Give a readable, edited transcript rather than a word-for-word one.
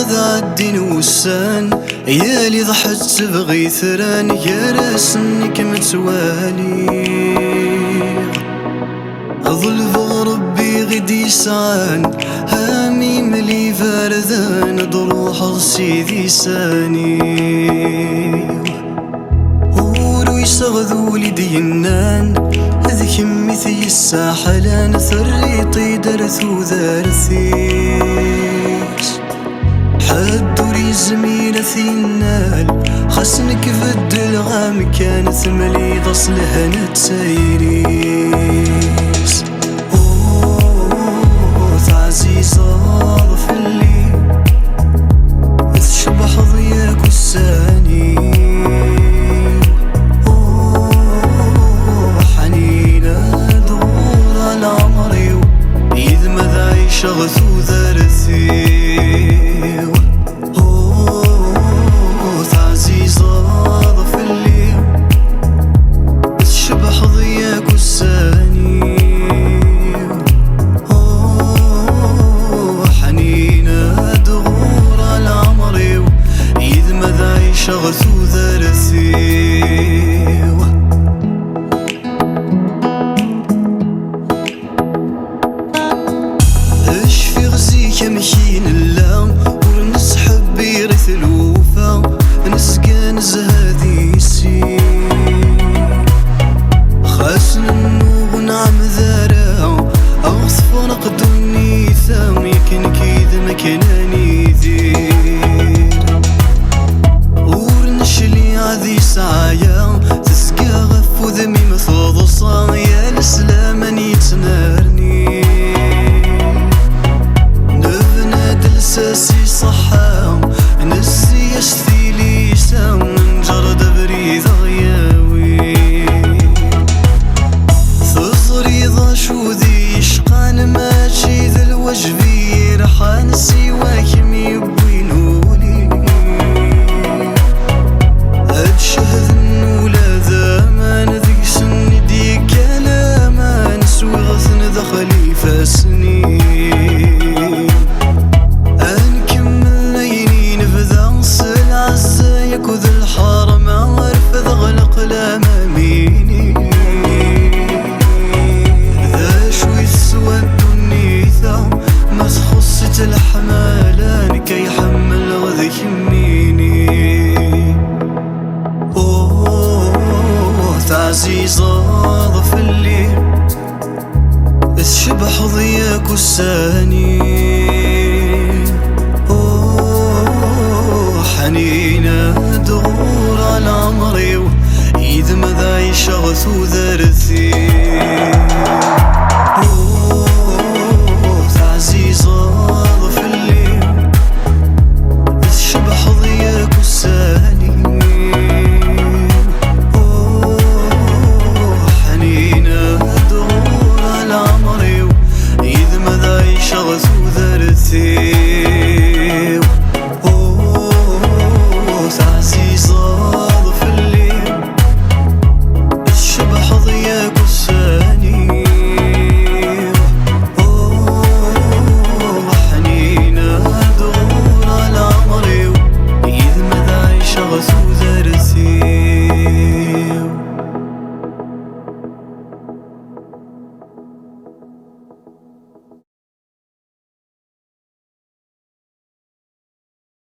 ذا الدين والسان يا لي ضحت تبغي ثران يا راسنك متوالي ظلف ربي غدي يسعان هامي ملي فاردان ضروح سيدي ساني ولو يصغذوا لي دينان ذيك مثي الساحلان ثريطي درثو ذارثيس حدوري زميلة ثينال خسنك فد الغام كانت ملي ضصلها نتسايريس عزيزة ضف اللي تشبح ضياك والساني حنينة دغور العمري إذ ماذا يشغثو ذارثيو عزيزة ضف اللي تشبح ضياك والساني شغثو ذارثيو اش في غزيك مكين اللام ونسحب بيرث الوفا نسقى نزهادي سي خاسن النوب نعم ذارا اغصف نقدني ثام يكن كيد مكناني ذي هذي سعايا تسقى غف ذمي مثوض صايا السلام يتنارني نبنى دلساسي صحا نسي يشتي لي سام نجرد بريد غياوي ثصري ضا شوذي شقان ماشي ذا الوجبي رحان سواك ميبوينولي أتشهد النولا ذامان ذيك سني دي كلاما نسوي غثن دخلي فاسني أنكمل ليني نفذا نصل عزا يكوذ الحرم أرفذ غلق لاماميني ذا شوي السواد النيثا ما تخصت الحمالان كي يحمل غذي يميني عزيزة ضف اللي تشبح ضياك والساني حنينة دغور على عمري إذ ماذا يشغثو ذارثي